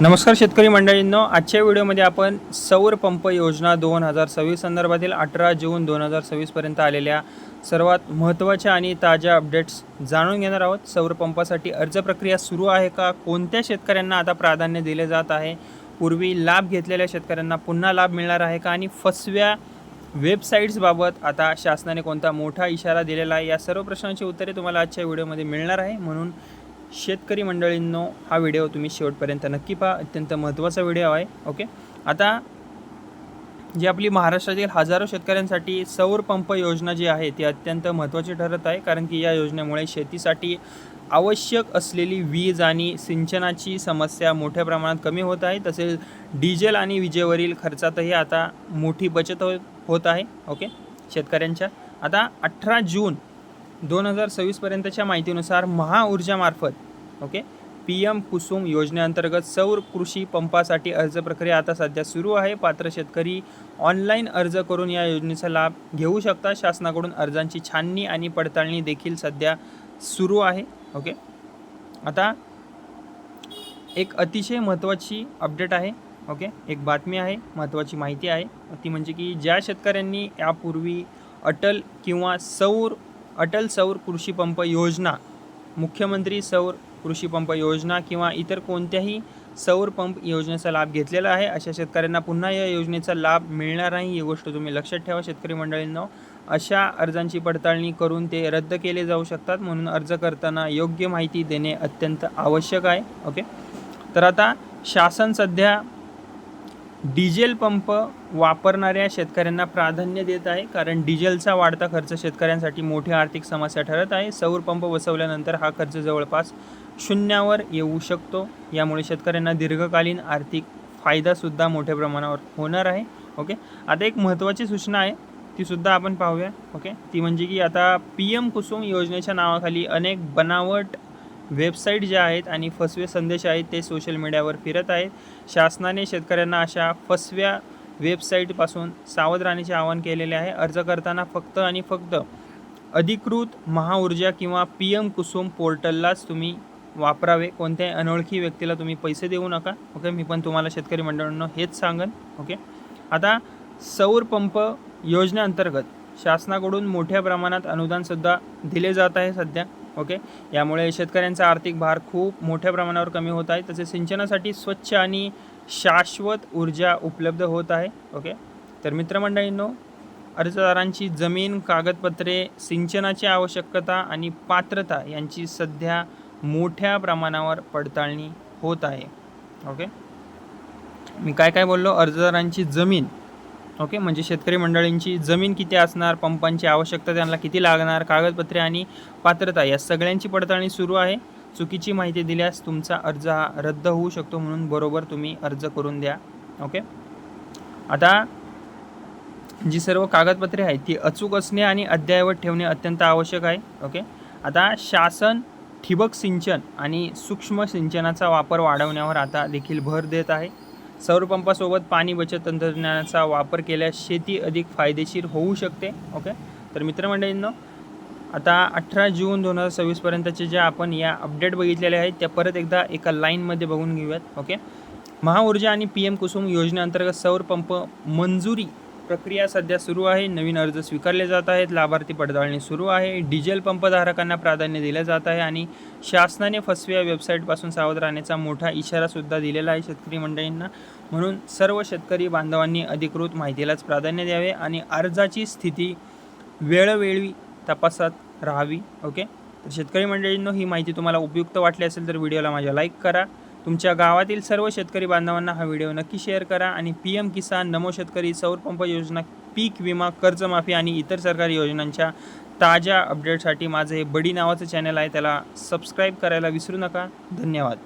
नमस्कार शेतकरी मंडळींनो, आजच्या व्हिडिओमध्ये आपण सौर पंप योजना 2026 संदर्भातील 18 जून 2026 पर्यंत आलेल्या सर्वात महत्त्वाच्या आणि ताज्या अपडेट्स जाणून घेणार आहोत। सौर पंपासाठी अर्ज प्रक्रिया सुरू आहे का, कोणत्या शेतकऱ्यांना आता प्राधान्य दिले जात आहे, पूर्वी लाभ घेतलेल्या शेतकऱ्यांना पुन्हा लाभ मिळणार आहे का, आणि फसव्या वेबसाईट्सबाबत आता शासनाने कोणता मोठा इशारा दिलेला आहे, या सर्व प्रश्नांची उत्तरे तुम्हाला आजच्या व्हिडिओमध्ये मिळणार आहे। म्हणून शेतकरी मंडळींनो, हा व्हिडिओ तुम्ही शेवटपर्यंत नक्की पहा, अत्यंत महत्त्वाचा व्हिडिओ आहे। ओके, आता जी आपली महाराष्ट्रातील हजारो शेतकऱ्यांसाठी सौर पंप योजना जी आहे ती अत्यंत महत्त्वाची ठरत आहे, कारण की या योजनेमुळे शेतीसाठी आवश्यक असलेली वीज आणि सिंचनाची समस्या मोठ्या प्रमाणात कमी होत आहे। तसेच डिझेल आणि विजेवरील खर्चातही आता मोठी बचत होत आहे। ओके, शेतकऱ्यांच्या आता 18 जून 2026 पर्यंतच्या माहितीनुसार महाऊर्जामार्फत PM कुसुम योजनेअंतर्गत सौर कृषी पंपासाठी अर्ज प्रक्रिया आता सध्या सुरू आहे। पात्र शेतकरी ऑनलाईन अर्ज करून या योजनेचा लाभ घेऊ शकतात। शासनाकडून अर्जांची छाननी आणि पडताळणी देखील सध्या सुरू आहे। ओके, आता एक अतिशय महत्त्वाची अपडेट आहे। ओके, एक बातमी आहे, महत्त्वाची माहिती आहे ती म्हणजे की ज्या शेतकऱ्यांनी यापूर्वी अटल सौर कृषी पंप योजना, मुख्यमंत्री सौर कृषी पंप योजना किंवा इतर कोणत्याही सौर पंप योजनेचा लाभ घेतलेला आहे, अशा शेतकऱ्यांना पुन्हा या योजनेचा लाभ मिळणार नाही। ही गोष्ट तुम्ही लक्षात ठेवा शेतकरी मंडळींनो। अशा अर्जांची पडताळणी करून ते रद्द केले जाऊ शकतात, म्हणून अर्ज करताना योग्य माहिती देणे अत्यंत आवश्यक आहे। ओके, तर आता शासन सध्या डिझेल पंप वापरणाऱ्या शेतकऱ्यांना प्राधान्य देत आहे, कारण डिझेलचा वाढता खर्च शेतकऱ्यांसाठी मोठी आर्थिक समस्या ठरत आहे। सौर पंप बसवल्यानंतर हा खर्च जवळपास शून्यावर येऊ शकतो, यामुळे शेतकऱ्यांना दीर्घकालीन आर्थिक फायदासुद्धा मोठ्या प्रमाणावर होणार आहे। ओके, आता एक महत्त्वाची सूचना आहे, ती सुद्धा आपण पाहूया। ओके, ती म्हणजे की आता PM कुसुम योजनेच्या नावाखाली अनेक बनावट वेबसाईट ज्या आहेत आणि फसवे संदेश आहेत ते सोशल मीडियावर फिरत आहेत। शासनाने शेतकऱ्यांना अशा फसव्या वेबसाईटपासून सावध राहण्याचे आवाहन केलेले आहे। अर्ज करताना फक्त आणि फक्त अधिकृत महाऊर्जा किंवा PM कुसुम पोर्टललाच तुम्ही वापरावे, कोणत्याही अनोळखी व्यक्तीला तुम्ही पैसे देऊ नका। ओके, मी पण तुम्हाला शेतकरी मंडळींना हेच सांगन। ओके, आता सौर पंप योजनेअंतर्गत शासनाकडून मोठ्या प्रमाणात अनुदानसुद्धा दिले जात आहे सध्या। ओके, यामुळे शेतकऱ्यांचा आर्थिक भार खूप मोठ्या प्रमाणावर कमी होत आहे। तसेच सिंचनासाठी स्वच्छ आणि शाश्वत ऊर्जा उपलब्ध होत आहे। ओके, तर मित्रमंडळींनो, अर्जदारांची जमीन, कागदपत्रे, सिंचनाची आवश्यकता आणि पात्रता यांची सध्या मोठ्या प्रमाणावर पडताळणी होत आहे। ओके, मी काय बोललो, अर्जदारांची जमीन, ओके, म्हणजे शेतकरी मंडळींची जमीन किती असणार, पंपांची आवश्यकता त्यांना किती लागणार, कागदपत्रे आणि पात्रता या सगळ्यांची पडताळणी सुरू आहे। चुकीची माहिती दिल्यास तुमचा अर्ज हा रद्द होऊ शकतो, म्हणून बरोबर तुम्ही अर्ज करून द्या। ओके, आता जी सर्व कागदपत्रे आहेत ती अचूक असणे आणि अद्ययावत ठेवणे अत्यंत आवश्यक आहे। ओके, आता शासन ठिबक सिंचन आणि सूक्ष्म सिंचनाचा वापर वाढवण्यावर आता देखील भर देत आहे। सौर पंपासोबत पाणी बचत तंत्रज्ञानाचा वापर केल्यास शेती अधिक फायदेशीर होऊ शकते। ओके, तर मित्रमंडळींनो, आता 18 जून 2026 पर्यंतचे ज्या आपण या अपडेट बघितलेल्या आहेत त्या परत एकदा एका लाईनमध्ये बघून घेऊयात। ओके, महाऊर्जा आणि PM कुसुम योजनेअंतर्गत सौर पंप मंजुरी प्रक्रिया सध्या सुरू आहे। नवीन अर्ज स्वीकारले जात आहेत, लाभार्थी पडताळणी सुरू आहे, डिझेल पंपधारकांना प्राधान्य दिले जात आहे आणि शासनाने फसव्या वेबसाईटपासून सावध राहण्याचा मोठा इशारासुद्धा दिलेला आहे शेतकरी मंडळींना। म्हणून सर्व शेतकरी बांधवांनी अधिकृत माहितीलाच प्राधान्य द्यावे आणि अर्जाची स्थिती वेळोवेळी तपासत राहावी। ओके, तर शेतकरी मंडळींनो, ही माहिती तुम्हाला उपयुक्त वाटली असेल तर व्हिडिओला माझ्या लाईक करा, तुमच्या गावातील सर्व शेतकरी बांधवांना हा व्हिडिओ नक्की शेअर करा आणि PM किसान, नमो शेतकरी, सौर पंप योजना, पीक विमा, कर्जमाफी आणि इतर सरकारी योजनांच्या ताज्या अपडेटसाठी माझं हे बडी नावाचं चॅनल आहे, त्याला सबस्क्राईब करायला विसरू नका। धन्यवाद।